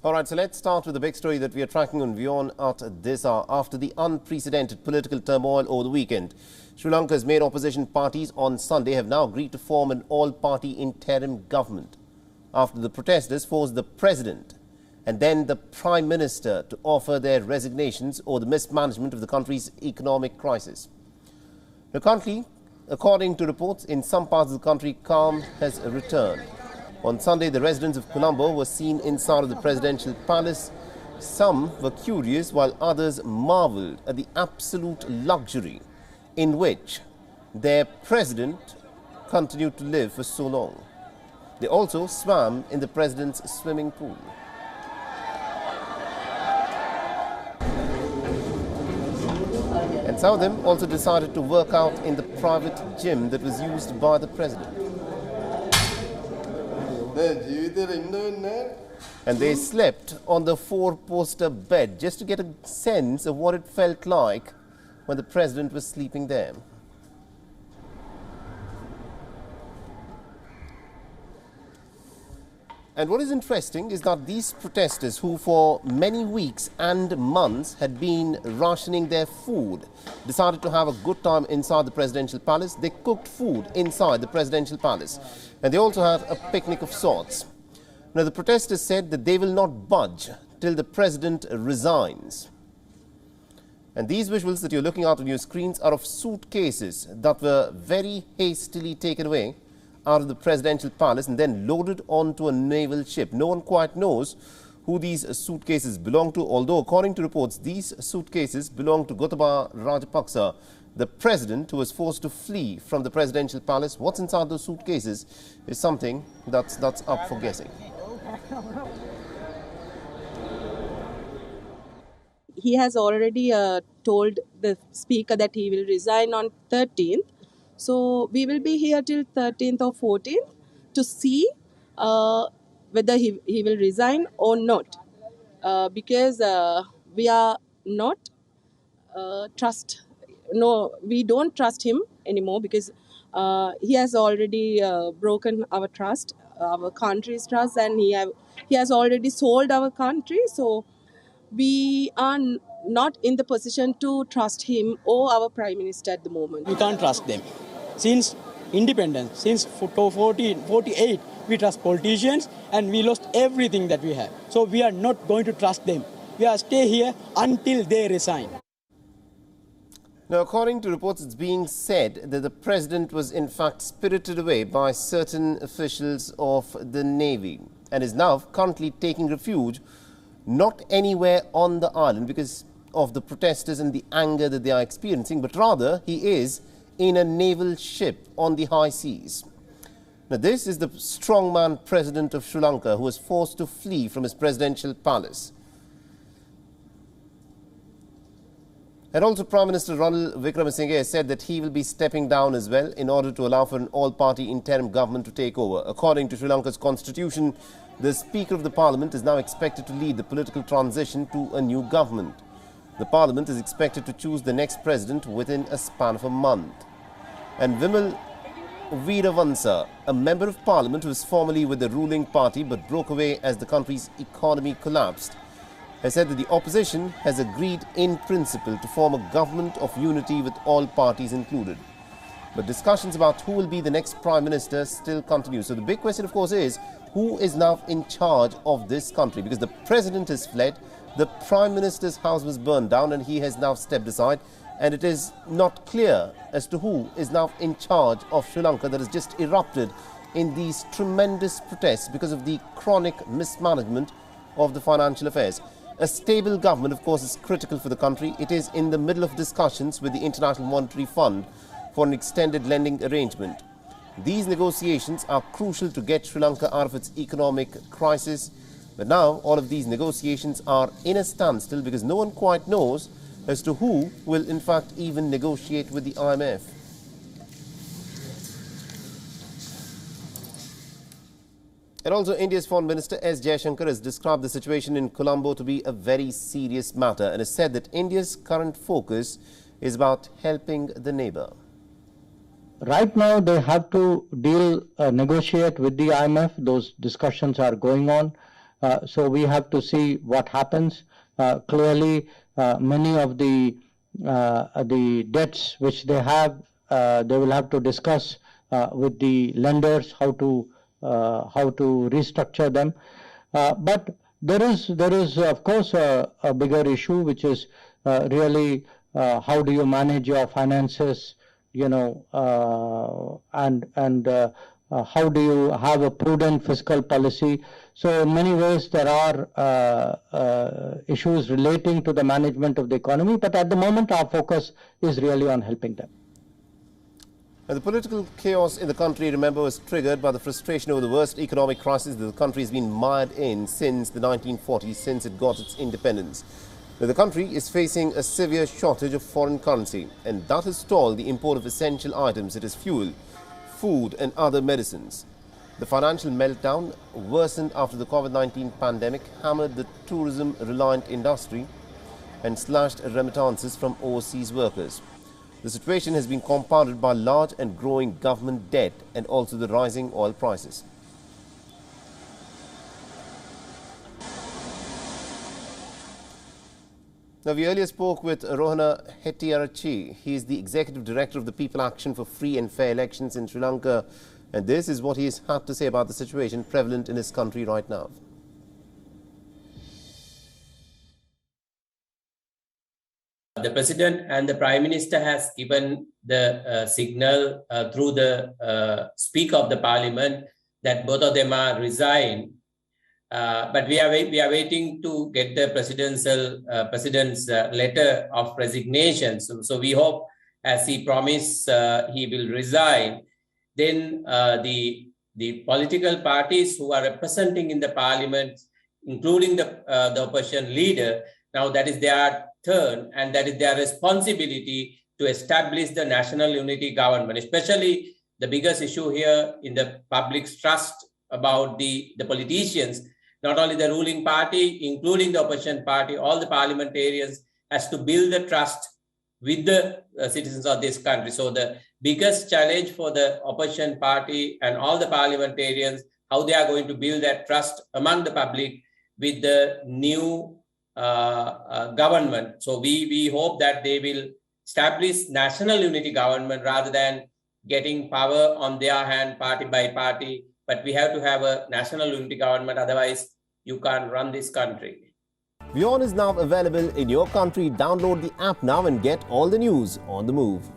All right, so let's start with the big story that we are tracking on WION at this hour. After the unprecedented political turmoil over the weekend, Sri Lanka's main opposition parties on Sunday have now agreed to form an all-party interim government after the protesters forced the president and then the prime minister to offer their resignations over the mismanagement of the country's economic crisis. Now, currently, according to reports, in some parts of the country, calm has returned. On Sunday, the residents of Colombo were seen inside of the presidential palace. Some were curious, while others marvelled at the absolute luxury in which their president continued to live for so long. They also swam in the president's swimming pool. And some of them also decided to work out in the private gym that was used by the president. And they slept on the four-poster bed just to get a sense of what it felt like when the president was sleeping there. And what is interesting is that these protesters, who for many weeks and months had been rationing their food, decided to have a good time inside the presidential palace. They cooked food inside the presidential palace. And they also had a picnic of sorts. Now, the protesters said that they will not budge till the president resigns. And these visuals that you're looking at on your screens are of suitcases that were very hastily taken away out of the presidential palace and then loaded onto a naval ship. No one quite knows who these suitcases belong to, although according to reports, these suitcases belong to Gotabaya Rajapaksa, the president who was forced to flee from the presidential palace. What's inside those suitcases is something that's up for guessing. He has already told the speaker that he will resign on 13th. So we will be here till 13th or 14th to see whether he will resign or not. Because we are not we don't trust him anymore, because he has already broken our trust, our country's trust, and he has already sold our country. So we are not in the position to trust him or our Prime Minister at the moment. We can't trust them. Since independence, since 1948, we trust politicians and we lost everything that we have. So we are not going to trust them. We are stay here until they resign. Now, according to reports, it's being said that the president was in fact spirited away by certain officials of the Navy and is now currently taking refuge not anywhere on the island because of the protesters and the anger that they are experiencing, but rather he is in a naval ship on the high seas. Now, this is the strongman president of Sri Lanka who was forced to flee from his presidential palace. And also Prime Minister Ranil Wickremesinghe has said that he will be stepping down as well in order to allow for an all-party interim government to take over. According to Sri Lanka's constitution, the Speaker of the Parliament is now expected to lead the political transition to a new government. The Parliament is expected to choose the next president within a span of a month. And Vimal Veeravansa, a member of Parliament who was formerly with the ruling party but broke away as the country's economy collapsed, has said that the opposition has agreed in principle to form a government of unity with all parties included. But discussions about who will be the next Prime Minister still continue. So the big question, of course, is who is now in charge of this country? Because the president has fled, the Prime Minister's house was burned down and he has now stepped aside. And it is not clear as to who is now in charge of Sri Lanka that has just erupted in these tremendous protests because of the chronic mismanagement of the financial affairs. A stable government, of course, is critical for the country. It is in the middle of discussions with the International Monetary Fund for an extended lending arrangement. These negotiations are crucial to get Sri Lanka out of its economic crisis. But now all of these negotiations are in a standstill because no one quite knows as to who will in fact even negotiate with the IMF. And also India's Foreign Minister S. Jaishankar has described the situation in Colombo to be a very serious matter and has said that India's current focus is about helping the neighbor. Right now, they have to negotiate with the IMF. Those discussions are going on. So we have to see what happens. Clearly, many of the debts which they have, they will have to discuss with the lenders how to restructure them. But there is of course a bigger issue, which is really how do you manage your finances, and how do you have a prudent fiscal policy. So in many ways there are issues relating to the management of the economy, but at the moment our focus is really on helping them. And the political chaos in the country, remember, was triggered by the frustration over the worst economic crisis that the country has been mired in since the 1940s, since it got its independence. Now, the country is facing a severe shortage of foreign currency, and that has stalled the import of essential items such as fuel, food and other medicines. The financial meltdown worsened after the COVID-19 pandemic hammered the tourism-reliant industry and slashed remittances from overseas workers. The situation has been compounded by large and growing government debt and also the rising oil prices. Now, we earlier spoke with Rohana Hettiarachchi. He is the Executive Director of the People Action for Free and Fair Elections in Sri Lanka. And this is what he has had to say about the situation prevalent in his country right now. The President and the Prime Minister has given the signal through the Speaker of the Parliament that both of them are resigned. But we are waiting to get the President's letter of resignation. So we hope, as he promised, he will resign. Then the political parties who are representing in the Parliament, including the opposition leader, now that is their turn, and that is their responsibility to establish the national unity government. Especially the biggest issue here in the public's trust about the politicians, not only the ruling party, including the opposition party, all the parliamentarians, has to build the trust with the citizens of this country. So the biggest challenge for the opposition party and all the parliamentarians, how they are going to build that trust among the public with the new government. So we hope that they will establish national unity government rather than getting power on their hand party by party. But we have to have a national unity government, otherwise you can't run this country. WION is now available in your country. Download the app now and get all the news on the move.